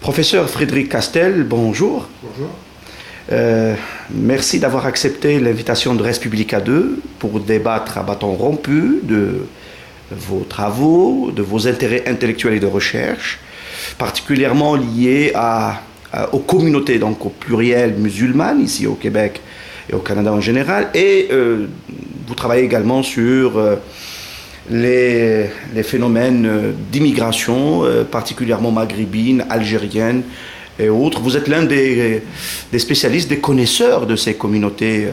Professeur Frédéric Castel, bonjour. Bonjour. Merci d'avoir accepté l'invitation de Res Publica 2 pour débattre à bâton rompu de vos travaux, de vos intérêts intellectuels et de recherche, particulièrement liés aux communautés, donc au pluriel musulmanes, ici au Québec et au Canada en général, et vous travaillez également sur les phénomènes d'immigration, particulièrement maghrébine, algérienne et autres. Vous êtes l'un des spécialistes, des connaisseurs de ces communautés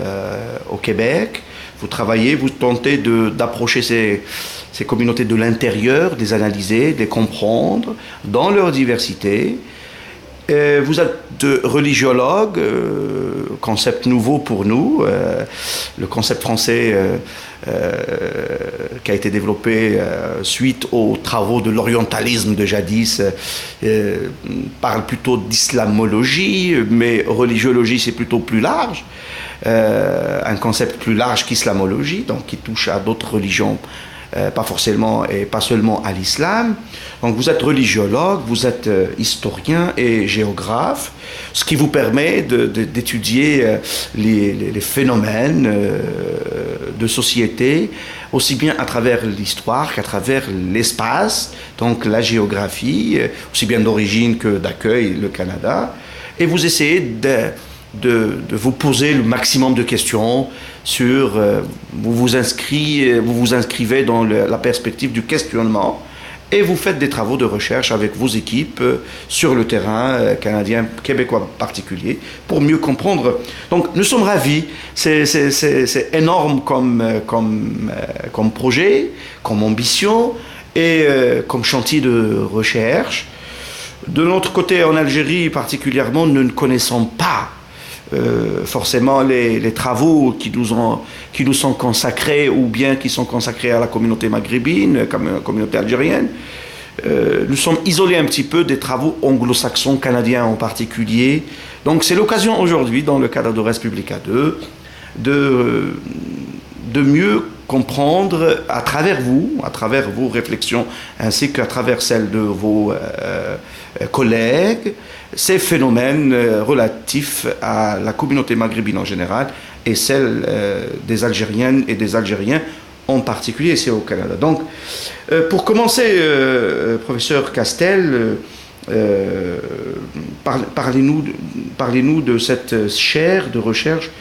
au Québec. Vous travaillez, vous tentez d'approcher ces communautés de l'intérieur, de les analyser, de les comprendre dans leur diversité. Vous êtes religiologue, concept nouveau pour nous, le concept français qui a été développé suite aux travaux de l'orientalisme de jadis, parle plutôt d'islamologie, mais religiologie c'est plutôt plus large, un concept plus large qu'islamologie, donc qui touche à d'autres religions, pas forcément et pas seulement à l'islam. Donc vous êtes religiologue, vous êtes historien et géographe, ce qui vous permet d'étudier les phénomènes de société, aussi bien à travers l'histoire qu'à travers l'espace, donc la géographie, aussi bien d'origine que d'accueil, le Canada, et vous essayez de vous poser le maximum de questions sur, vous vous inscrivez dans la perspective du questionnement et vous faites des travaux de recherche avec vos équipes sur le terrain canadien, québécois en particulier, pour mieux comprendre. Donc nous sommes ravis, c'est énorme comme projet, comme ambition et comme chantier de recherche. De notre côté, en Algérie particulièrement, nous ne connaissons pas forcément les travaux qui nous sont consacrés ou bien qui sont consacrés à la communauté maghrébine, comme la communauté algérienne. Nous sommes isolés un petit peu des travaux anglo-saxons, canadiens en particulier. Donc c'est l'occasion aujourd'hui, dans le cadre de Res Publica 2, de mieux comprendre à travers vos réflexions, ainsi qu'à travers celles de vos collègues, ces phénomènes relatifs à la communauté maghrébine en général et celle des Algériennes et des Algériens en particulier ici au Canada. Donc, pour commencer, professeur Castel, parlez-nous de cette chaire de recherche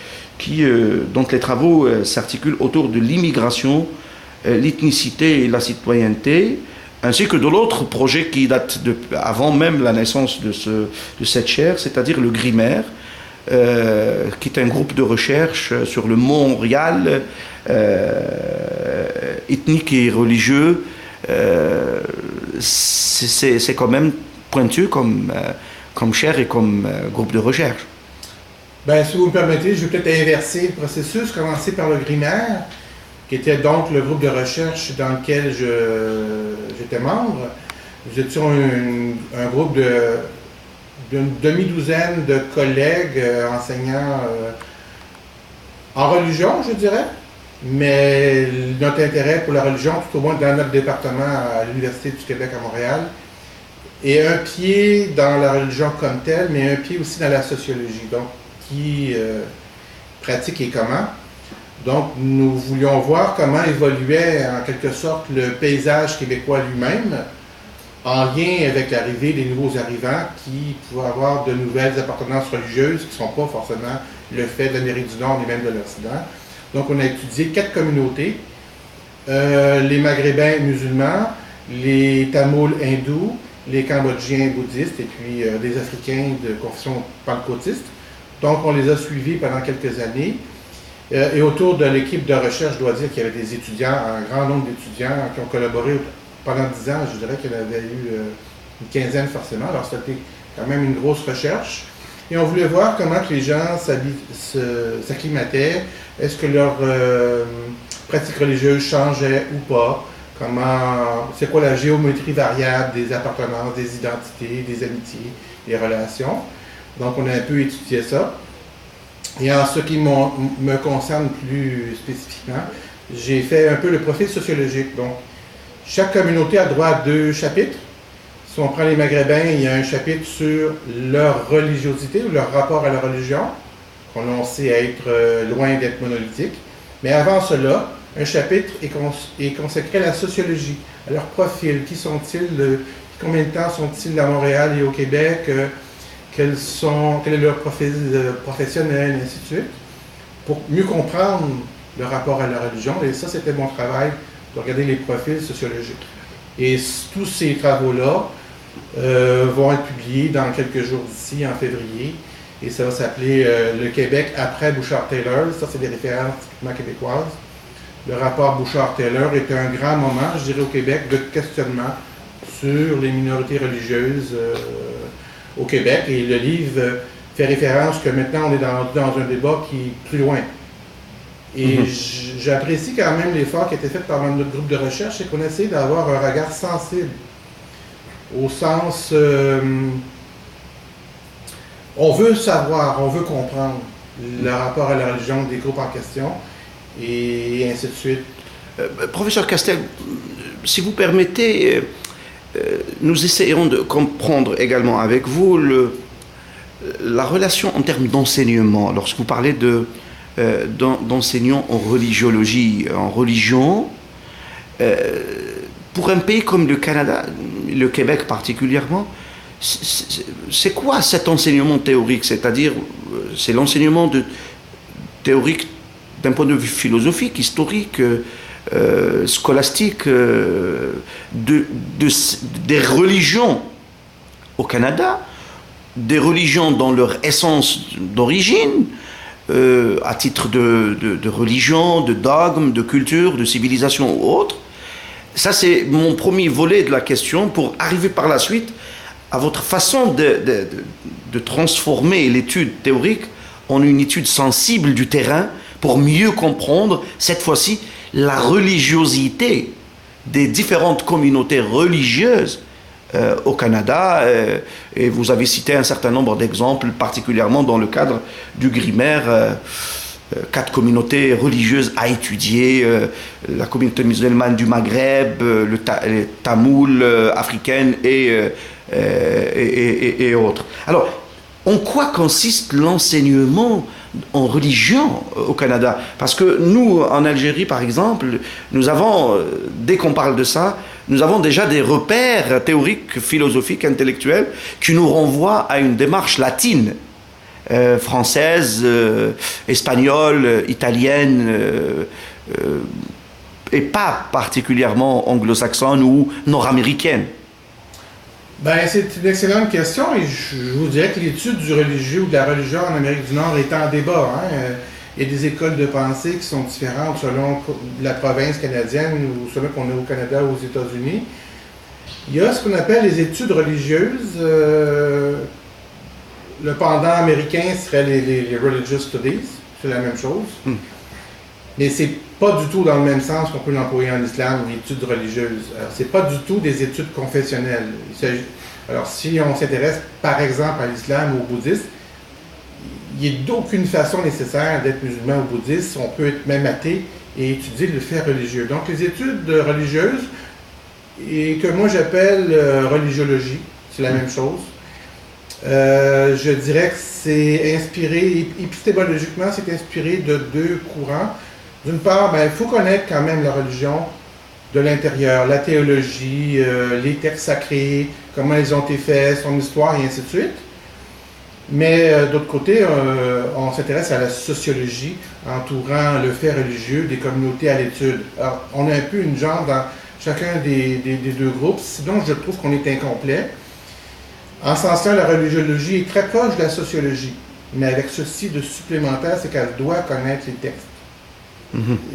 dont les travaux s'articulent autour de l'immigration, l'ethnicité et la citoyenneté, ainsi que de l'autre projet qui date avant même la naissance de cette chaire, c'est-à-dire le GRIMER, qui est un groupe de recherche sur le Montréal ethnique et religieux. C'est quand même pointu comme chaire et comme groupe de recherche. Ben, si vous me permettez, je vais peut-être inverser le processus, commencer par le GRIMER, qui était donc le groupe de recherche dans lequel j'étais membre. Nous étions un groupe d'une demi-douzaine de collègues enseignants en religion, je dirais, mais notre intérêt pour la religion, tout au moins dans notre département à l'Université du Québec à Montréal, est un pied dans la religion comme telle, mais un pied aussi dans la sociologie, donc qui pratique et comment. Donc, nous voulions voir comment évoluait en quelque sorte le paysage québécois lui-même en lien avec l'arrivée des nouveaux arrivants qui pouvaient avoir de nouvelles appartenances religieuses qui ne sont pas forcément le fait de l'Amérique du Nord ni même de l'Occident. Donc, on a étudié 4 communautés, les Maghrébins musulmans, les Tamouls hindous, les Cambodgiens bouddhistes et puis des Africains de confession pentecôtiste. Donc, on les a suivis pendant quelques années. Et autour de l'équipe de recherche, je dois dire qu'il y avait des étudiants, un grand nombre d'étudiants qui ont collaboré pendant 10 ans. Je dirais qu'il y en avait eu une quinzaine forcément. Alors, c'était quand même une grosse recherche. Et on voulait voir comment que les gens s'acclimataient. Est-ce que leur pratique religieuse changeait ou pas? C'est quoi la géométrie variable des appartenances, des identités, des amitiés, des relations? Donc, on a un peu étudié ça. Et en ce qui me concerne plus spécifiquement, j'ai fait un peu le profil sociologique. Donc, chaque communauté a droit à 2 chapitres. Si on prend les Maghrébins, il y a un chapitre sur leur religiosité ou leur rapport à la religion, qu'on sait être loin d'être monolithique. Mais avant cela, un chapitre est consacré à la sociologie, à leur profil. Qui sont-ils? Combien de temps sont-ils à Montréal et au Québec? Quel est leur profil professionnel, et ainsi de suite, pour mieux comprendre le rapport à la religion. Et ça, c'était mon travail, de regarder les profils sociologiques. Et tous ces travaux-là vont être publiés dans quelques jours d'ici, en février. Et ça va s'appeler Le Québec après Bouchard-Taylor. Ça, c'est des références typiquement québécoises. Le rapport Bouchard-Taylor est un grand moment, je dirais, au Québec, de questionnement sur les minorités religieuses au Québec. Et le livre fait référence que maintenant, on est dans un débat qui est plus loin. Et j'apprécie quand même l'effort qui a été fait par notre groupe de recherche, c'est qu'on essaie d'avoir un regard sensible, au sens... on veut savoir, on veut comprendre le rapport à la religion des groupes en question, et ainsi de suite. Professeur Castel, si vous permettez, nous essayons de comprendre également avec vous la relation en termes d'enseignement. Lorsque vous parlez d'enseignants en religiologie, en religion, pour un pays comme le Canada, le Québec particulièrement, c'est quoi cet enseignement théorique? C'est-à-dire, c'est l'enseignement théorique d'un point de vue philosophique, historique, scolastique, des religions au Canada, des religions dans leur essence d'origine, à titre de religion, de dogme, de culture, de civilisation ou autre. Ça, c'est mon premier volet de la question pour arriver par la suite à votre façon de transformer l'étude théorique en une étude sensible du terrain pour mieux comprendre, cette fois-ci, la religiosité des différentes communautés religieuses au Canada. Et vous avez cité un certain nombre d'exemples, particulièrement dans le cadre du Grimaire. 4 communautés religieuses à étudier, la communauté musulmane du Maghreb, les Tamouls africaines et autres. Alors, en quoi consiste l'enseignement en religion au Canada? Parce que nous, en Algérie, par exemple, nous avons, dès qu'on parle de ça, nous avons déjà des repères théoriques, philosophiques, intellectuels, qui nous renvoient à une démarche latine, française, espagnole, italienne, et pas particulièrement anglo-saxonne ou nord-américaine. Ben, c'est une excellente question et je vous dirais que l'étude du religieux ou de la religion en Amérique du Nord est en débat. Il y a des écoles de pensée qui sont différentes selon la province canadienne ou selon qu'on est au Canada ou aux États-Unis. Il y a ce qu'on appelle les études religieuses. Le pendant américain serait les Religious Studies, c'est la même chose. Mais c'est pas du tout dans le même sens qu'on peut l'employer en islam, l'étude religieuse. Alors, c'est pas du tout des études confessionnelles. Alors, si on s'intéresse, par exemple, à l'islam ou au bouddhisme, il n'est d'aucune façon nécessaire d'être musulman ou bouddhiste. On peut être même athée et étudier le fait religieux. Donc, les études religieuses, et que moi j'appelle religiologie, c'est la même chose. Je dirais que c'est inspiré, épistémologiquement, c'est inspiré de 2 courants. D'une part, il faut connaître quand même la religion de l'intérieur, la théologie, les textes sacrés, comment ils ont été faits, son histoire et ainsi de suite. Mais d'autre côté, on s'intéresse à la sociologie entourant le fait religieux des communautés à l'étude. Alors, on a un peu une genre dans chacun des 2 groupes, sinon je trouve qu'on est incomplet. En ce sens-là, la religiologie est très proche de la sociologie, mais avec ceci de supplémentaire, c'est qu'elle doit connaître les textes.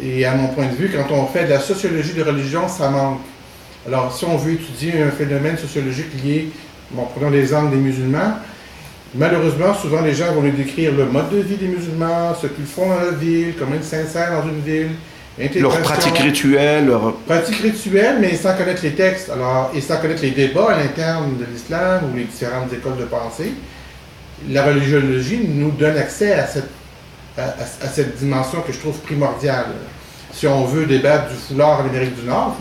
Et à mon point de vue, quand on fait de la sociologie de religion, ça manque. Alors, si on veut étudier un phénomène sociologique lié, prenons l'exemple des musulmans, malheureusement, souvent les gens vont nous décrire le mode de vie des musulmans, ce qu'ils font dans la ville, comment ils s'insèrent dans une ville, leurs pratiques rituelles. Pratiques rituelles, mais sans connaître les textes. Alors, et sans connaître les débats à l'interne de l'islam ou les différentes écoles de pensée. La religiologie nous donne accès à cette dimension que je trouve primordiale. Si on veut débattre du foulard en Amérique du Nord,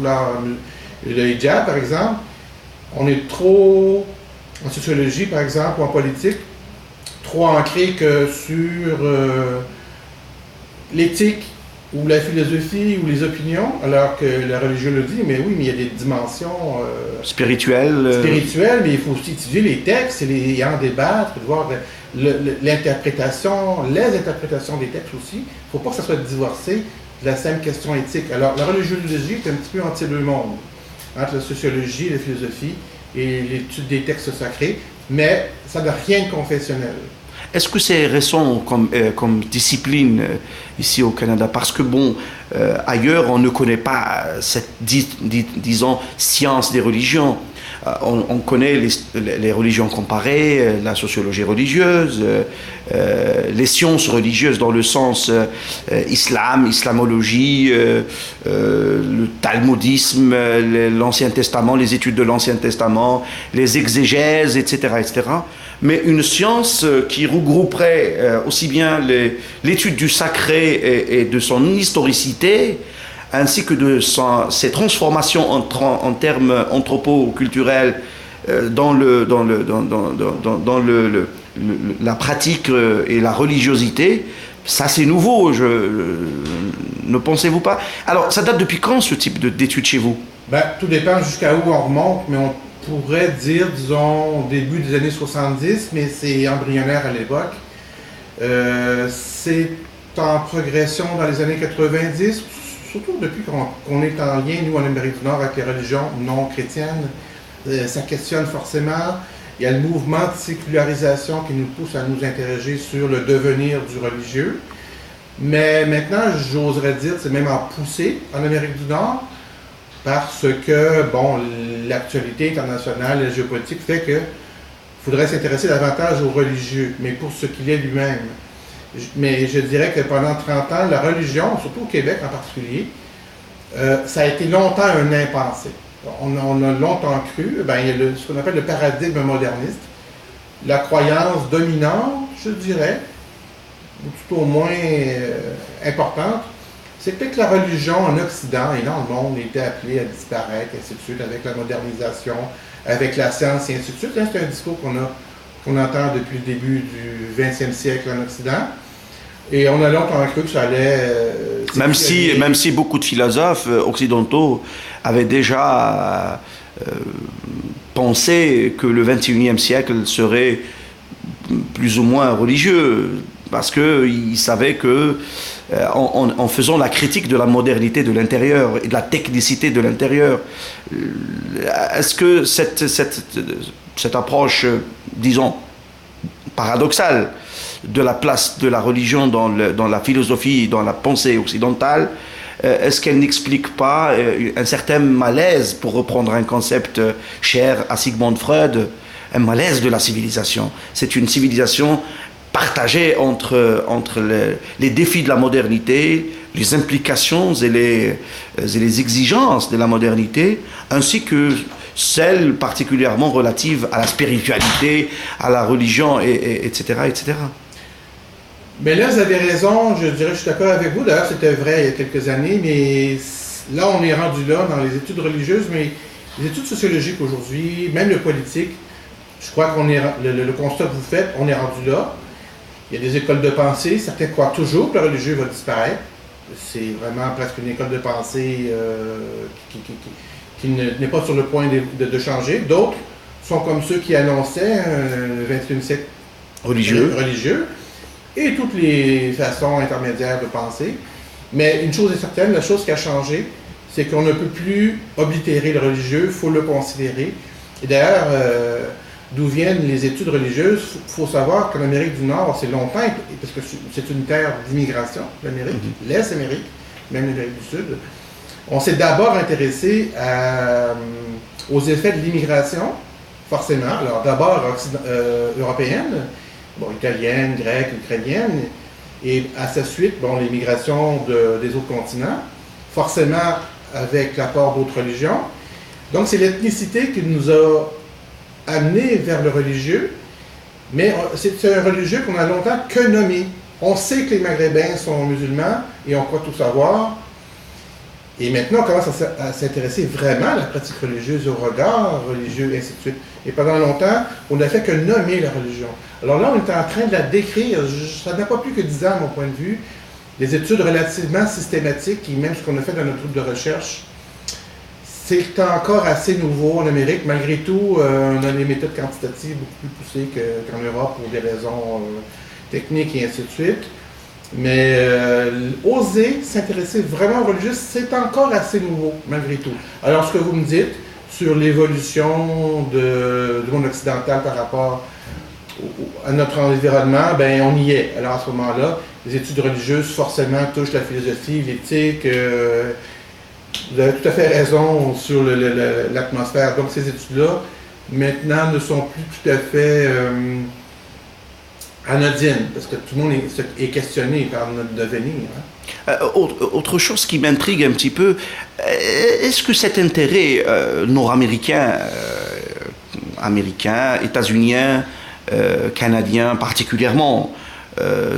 le hijab par exemple, On est trop, en sociologie par exemple, ou en politique, trop ancré que sur l'éthique ou la philosophie ou les opinions, alors que la religion le dit, mais oui, mais il y a des dimensions spirituelles, mais il faut aussi étudier les textes et en débattre, voir l'interprétation, les interprétations des textes aussi. Il ne faut pas que ça soit divorcé de la simple question éthique. Alors, la religiologie est un petit peu entre ces deux mondes, entre la sociologie, la philosophie et l'étude des textes sacrés, mais ça n'a rien de confessionnel. Est-ce que c'est récent comme discipline ici au Canada? Parce que ailleurs on ne connaît pas cette, disons, science des religions. On connaît les religions comparées, la sociologie religieuse, les sciences religieuses dans le sens islamologie, le talmudisme, l'Ancien Testament, les études de l'Ancien Testament, les exégèses, etc., etc. Mais une science qui regrouperait aussi bien l'étude du sacré et de son historicité, ainsi que de ses transformations en termes anthropo-culturels dans la pratique et la religiosité, ça c'est nouveau, ne pensez-vous pas? Alors, ça date depuis quand ce type d'études chez vous? Tout dépend jusqu'à où on remonte, mais on pourrait dire, disons, au début des années 70, mais c'est embryonnaire à l'époque. C'est en progression dans les années 90, surtout depuis qu'on est en lien, nous, en Amérique du Nord, avec les religions non chrétiennes. Ça questionne forcément. Il y a le mouvement de sécularisation qui nous pousse à nous interroger sur le devenir du religieux. Mais maintenant, j'oserais dire, c'est même en poussée en Amérique du Nord, parce que, l'actualité internationale, la géopolitique fait qu'il faudrait s'intéresser davantage aux religieux, mais pour ce qu'il est lui-même. Mais je dirais que pendant 30 ans, la religion, surtout au Québec en particulier, ça a été longtemps un impensé. On a longtemps cru, il y a ce qu'on appelle le paradigme moderniste, la croyance dominante, je dirais, ou tout au moins importante, c'était que la religion en Occident et dans le monde était appelée à disparaître, et ainsi de suite, avec la modernisation, avec la science, et ainsi de suite. Là, c'est un discours qu'on entend depuis le début du 20e siècle en Occident. Et on a longtemps cru que ça allait... même si beaucoup de philosophes occidentaux avaient déjà pensé que le 21e siècle serait plus ou moins religieux, parce qu'ils savaient que en faisant la critique de la modernité de l'intérieur et de la technicité de l'intérieur, est-ce que cette approche, disons, paradoxale de la place de la religion dans la philosophie, dans la pensée occidentale, est-ce qu'elle n'explique pas un certain malaise, pour reprendre un concept cher à Sigmund Freud, un malaise de la civilisation? C'est une civilisation partagée entre les défis de la modernité, les implications et les exigences de la modernité, ainsi que celles particulièrement relatives à la spiritualité, à la religion, etc., etc. Mais là, vous avez raison, je dirais, je suis d'accord avec vous. D'ailleurs, c'était vrai il y a quelques années, mais là, on est rendu là dans les études religieuses, mais les études sociologiques aujourd'hui, même le politique, je crois qu'on est, le constat que vous faites, on est rendu là. Il y a des écoles de pensée, certains croient toujours que le religieux va disparaître. C'est vraiment presque une école de pensée qui n'est pas sur le point de changer. D'autres sont comme ceux qui annonçaient le 21e siècle religieux et toutes les façons intermédiaires de penser. Mais une chose est certaine, la chose qui a changé, c'est qu'on ne peut plus oblitérer le religieux, il faut le considérer. Et d'ailleurs, d'où viennent les études religieuses, il faut savoir qu'en Amérique du Nord, c'est longtemps, parce que c'est une terre d'immigration, l'Amérique, l'Est-Amérique, même l'Amérique du Sud, on s'est d'abord intéressé aux effets de l'immigration, forcément. Alors d'abord européenne, italienne, grecque, ukrainienne, et à sa suite, l'immigration des autres continents, forcément avec l'apport d'autres religions. Donc c'est l'ethnicité qui nous a amenés vers le religieux, mais c'est un religieux qu'on a longtemps que nommé. On sait que les Maghrébins sont musulmans et on croit tout savoir. Et maintenant, on commence à s'intéresser vraiment à la pratique religieuse, au regard religieux, et ainsi de suite. Et pendant longtemps, on n'a fait que nommer la religion. Alors là, on est en train de la décrire. Ça n'a pas plus que 10 ans, à mon point de vue. Des études relativement systématiques, et même ce qu'on a fait dans notre groupe de recherche, c'est encore assez nouveau en Amérique. Malgré tout, on a des méthodes quantitatives beaucoup plus poussées qu'en Europe pour des raisons techniques et ainsi de suite. Mais oser s'intéresser vraiment aux religieux, c'est encore assez nouveau, malgré tout. Alors, ce que vous me dites sur l'évolution du monde occidental par rapport à notre environnement, ben on y est. Alors, à ce moment-là, les études religieuses, forcément, touchent la philosophie, l'éthique. Vous avez tout à fait raison sur l'atmosphère. Donc, ces études-là, maintenant, ne sont plus tout à fait anodine, parce que tout le monde est questionné par notre devenir. Hein. Autre chose qui m'intrigue un petit peu, est-ce que cet intérêt nord-américain, américain, états-unien, canadien particulièrement,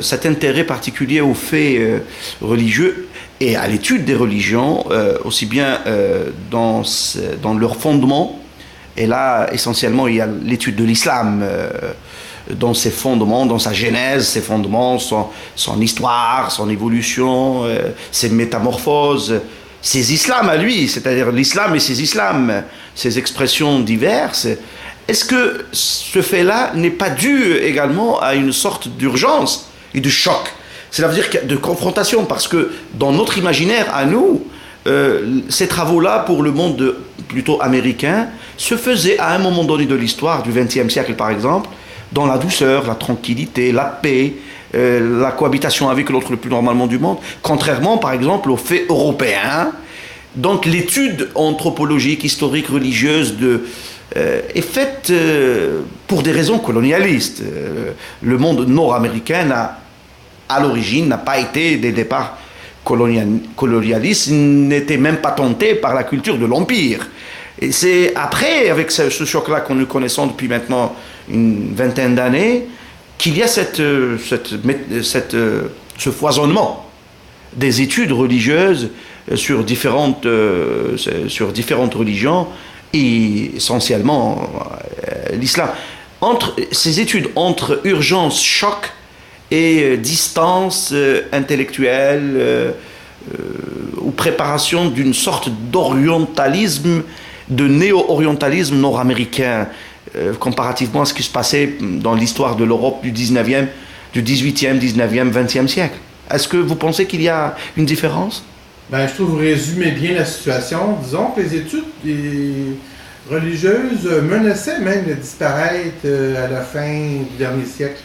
cet intérêt particulier aux faits religieux et à l'étude des religions, aussi bien dans leur fondement, et là essentiellement il y a l'étude de l'islam, dans ses fondements, dans sa genèse, ses fondements, son histoire, son évolution, ses métamorphoses, ses islams à lui, c'est-à-dire l'islam et ses islams, ses expressions diverses. Est-ce que ce fait-là n'est pas dû également à une sorte d'urgence et de choc? C'est-à-dire de confrontation, parce que dans notre imaginaire à nous, ces travaux-là pour le monde plutôt américain se faisaient à un moment donné de l'histoire du XXe siècle par exemple, dans la douceur, la tranquillité, la paix, la cohabitation avec l'autre le plus normalement du monde, contrairement par exemple aux faits européens. Donc l'étude anthropologique, historique, religieuse est faite pour des raisons colonialistes. Le monde nord-américain à l'origine n'a pas été des départs colonialistes, n'était même pas tenté par la culture de l'Empire. Et c'est après, avec ce choc-là que nous connaissons depuis maintenant une vingtaine d'années, qu'il y a ce foisonnement des études religieuses sur différentes religions et essentiellement l'islam. Ces études entre urgence, choc et distance intellectuelle ou préparation d'une sorte d'orientalisme, de néo-orientalisme nord-américain, comparativement à ce qui se passait dans l'histoire de l'Europe du 19e, du 18e, 19e, 20e siècle. Est-ce que vous pensez qu'il y a une différence? Ben, je trouve que vous résumez bien la situation. Disons que les études religieuses menaçaient même de disparaître à la fin du dernier siècle.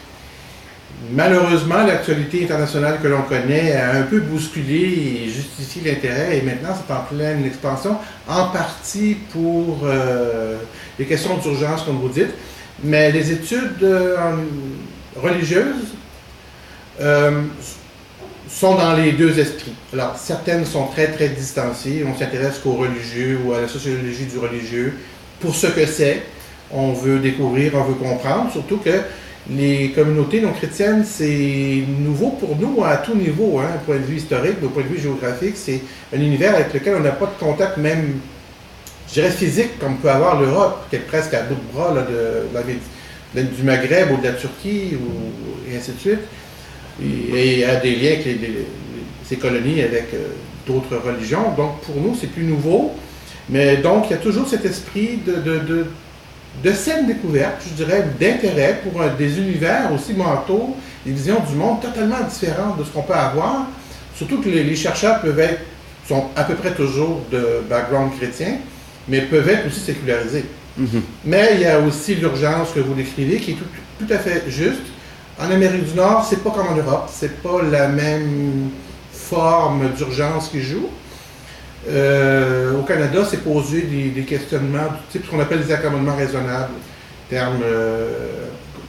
Malheureusement, l'actualité internationale que l'on connaît a un peu bousculé et justifié l'intérêt, et maintenant c'est en pleine expansion, en partie pour les questions d'urgence, comme vous dites, mais les études religieuses sont dans les deux esprits. Alors, certaines sont très, très distanciées, on s'intéresse qu'aux religieux ou à la sociologie du religieux, pour ce que c'est, on veut découvrir, on veut comprendre, surtout que les communautés non chrétiennes, c'est nouveau pour nous à tout niveau, hein, au point de vue historique, au point de vue géographique. C'est un univers avec lequel on n'a pas de contact, même, je dirais, physique, comme peut avoir l'Europe, qui est presque à bout de bras là, du Maghreb ou de la Turquie, et ainsi de suite, et a des liens avec ces colonies avec d'autres religions. Donc, pour nous, c'est plus nouveau. Mais donc, il y a toujours cet esprit de saine découverte, je dirais, d'intérêt pour des univers aussi mentaux, des visions du monde totalement différentes de ce qu'on peut avoir. Surtout que les chercheurs sont à peu près toujours de background chrétien, mais peuvent être aussi sécularisés. Mm-hmm. Mais il y a aussi l'urgence que vous décrivez, qui est tout à fait juste. En Amérique du Nord, c'est pas comme en Europe, c'est pas la même forme d'urgence qui joue. Au Canada, c'est posé des questionnements du type qu'on appelle des accommodements raisonnables, terme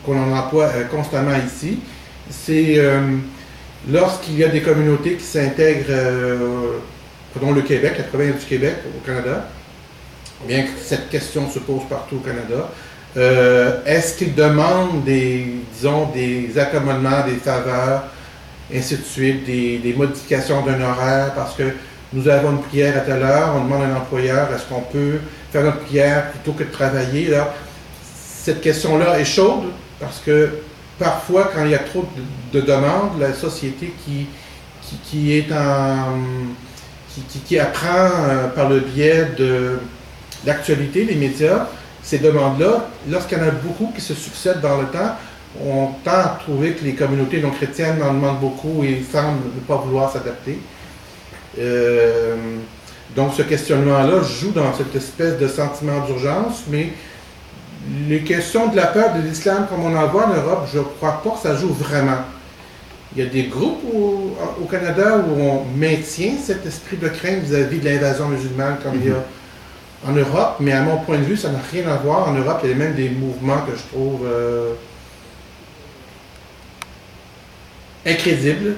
qu'on en emploie constamment ici. C'est lorsqu'il y a des communautés qui s'intègrent, dont le Québec, la province du Québec au Canada, bien que cette question se pose partout au Canada, est-ce qu'ils demandent des accommodements, des faveurs, ainsi de suite, des modifications d'un horaire, parce que nous avons une prière à telle heure, on demande à un employeur, est-ce qu'on peut faire notre prière plutôt que de travailler? Là, cette question-là est chaude parce que parfois, quand il y a trop de demandes, la société qui apprend par le biais de l'actualité, les médias, ces demandes-là, lorsqu'il y en a beaucoup qui se succèdent dans le temps, on tend à trouver que les communautés non chrétiennes en demandent beaucoup et semblent ne pas vouloir s'adapter. Donc ce questionnement-là joue dans cette espèce de sentiment d'urgence, mais les questions de la peur de l'islam comme on en voit en Europe, je ne crois pas que ça joue vraiment. Il y a des groupes au Canada où on maintient cet esprit de crainte vis-à-vis de l'invasion musulmane comme il y a en Europe, mais à mon point de vue, ça n'a rien à voir. En Europe, il y a même des mouvements que je trouve incrédibles.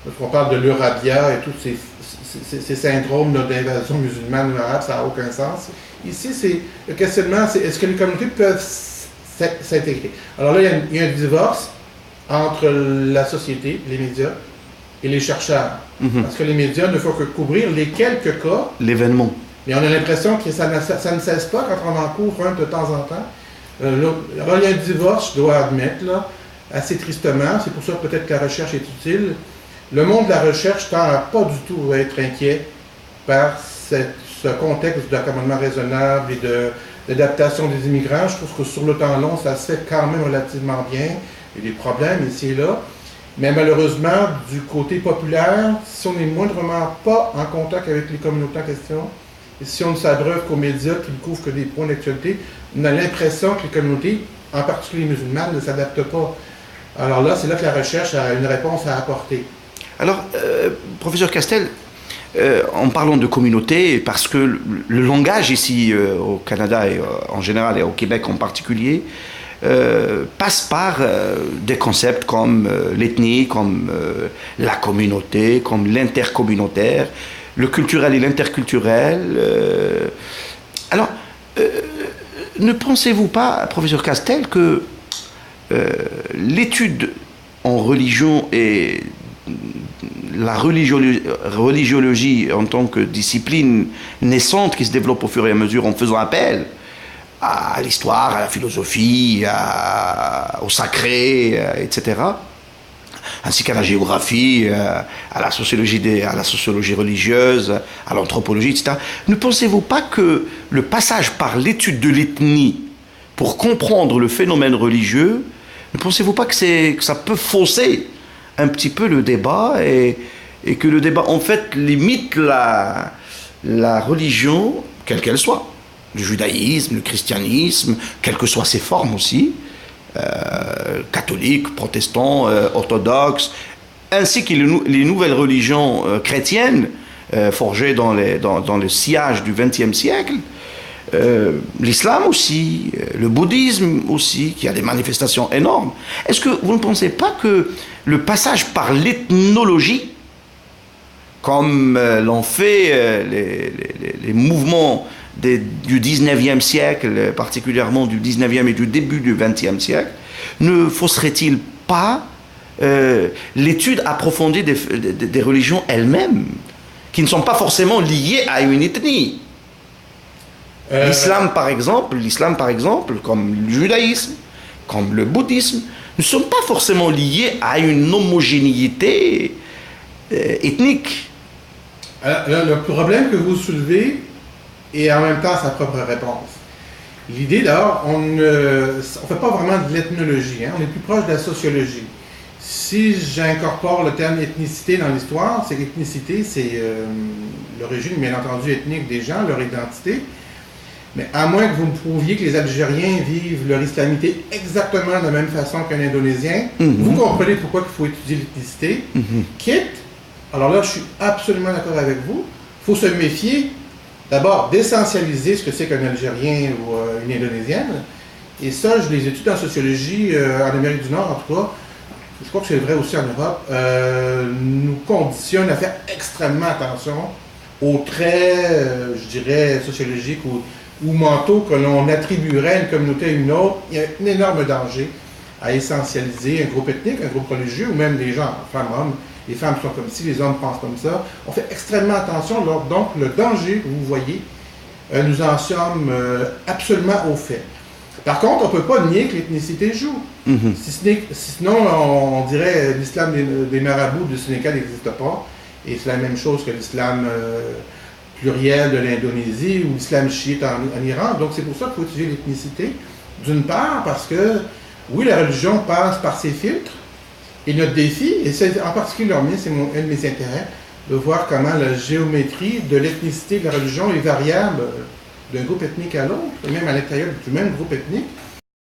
Parce qu'on parle de l'Eurabia et tous ces syndromes d'invasion musulmane ou arabe, ça n'a aucun sens. Ici, le questionnement, c'est est-ce que les communautés peuvent s'intégrer? Alors là, il y a un divorce entre la société, les médias, et les chercheurs. Parce que les médias ne font que couvrir les quelques cas. L'événement. Mais on a l'impression que ça ne cesse pas quand on en couvre un de temps en temps. Alors il y a un divorce, je dois admettre, là, assez tristement. C'est pour ça que peut-être que la recherche est utile. Le monde de la recherche tend à pas du tout être inquiet par ce contexte d'accommodement raisonnable et d'adaptation des immigrants. Je trouve que sur le temps long, ça se fait quand même relativement bien. Il y a des problèmes ici et là. Mais malheureusement, du côté populaire, si on n'est moindrement pas en contact avec les communautés en question, et si on ne s'abreuve qu'aux médias qui ne couvrent que des points d'actualité, on a l'impression que les communautés, en particulier les musulmanes, ne s'adaptent pas. Alors là, c'est là que la recherche a une réponse à apporter. Alors, professeur Castel, en parlant de communauté, parce que le langage ici au Canada et en général et au Québec en particulier, passe par des concepts comme l'ethnie, comme la communauté, comme l'intercommunautaire, le culturel et l'interculturel. Alors, ne pensez-vous pas, professeur Castel, que l'étude en religion et la religiologie en tant que discipline naissante qui se développe au fur et à mesure en faisant appel à l'histoire, à la philosophie, au sacré, etc., ainsi qu'à la géographie, à la sociologie religieuse, à l'anthropologie, etc. Ne pensez-vous pas que le passage par l'étude de l'ethnie pour comprendre le phénomène religieux, ne pensez-vous pas que ça peut fausser un petit peu le débat et que le débat, en fait, limite la religion, quelle qu'elle soit, le judaïsme, le christianisme, quelles que soient ses formes aussi, catholiques, protestants, orthodoxes, ainsi que les nouvelles religions chrétiennes forgées dans le sillage du XXe siècle, l'islam aussi, le bouddhisme aussi, qui a des manifestations énormes. Est-ce que vous ne pensez pas que le passage par l'ethnologie, comme l'ont fait les mouvements du 19e siècle, particulièrement du 19e et du début du 20e siècle, ne fausserait-il pas l'étude approfondie des religions elles-mêmes, qui ne sont pas forcément liées à une ethnie? L'islam, par exemple, comme le judaïsme, comme le bouddhisme, ne sont pas forcément liés à une homogénéité ethnique. Alors, le problème que vous soulevez est en même temps sa propre réponse. L'idée, d'abord, on ne fait pas vraiment de l'ethnologie, on est plus proche de la sociologie. Si j'incorpore le terme ethnicité dans l'histoire, c'est l'ethnicité, c'est l'origine, bien entendu, ethnique des gens, leur identité. Mais à moins que vous me prouviez que les Algériens vivent leur islamité exactement de la même façon qu'un Indonésien, vous comprenez pourquoi il faut étudier l'ethnicité. Quitte, alors là je suis absolument d'accord avec vous, il faut se méfier d'abord d'essentialiser ce que c'est qu'un Algérien ou une Indonésienne. Et ça, je les étudie en sociologie, en Amérique du Nord en tout cas, je crois que c'est vrai aussi en Europe, nous conditionne à faire extrêmement attention aux traits, je dirais, sociologiques ou mentaux que l'on attribuerait à une communauté ou une autre. Il y a un énorme danger à essentialiser un groupe ethnique, un groupe religieux, ou même les gens, femmes, hommes. Les femmes sont comme ci, les hommes pensent comme ça. On fait extrêmement attention. Donc, le danger que vous voyez, nous en sommes absolument au fait. Par contre, on ne peut pas nier que l'ethnicité joue. Sinon, on dirait l'islam des marabouts du Sénégal n'existe pas. Et c'est la même chose que l'islam pluriel de l'Indonésie ou l'islam chiite en Iran. Donc, c'est pour ça qu'il faut étudier l'ethnicité. D'une part, parce que, oui, la religion passe par ses filtres. Et notre défi, et c'est en particulier un de mes intérêts, de voir comment la géométrie de l'ethnicité de la religion est variable d'un groupe ethnique à l'autre, même à l'intérieur du même groupe ethnique.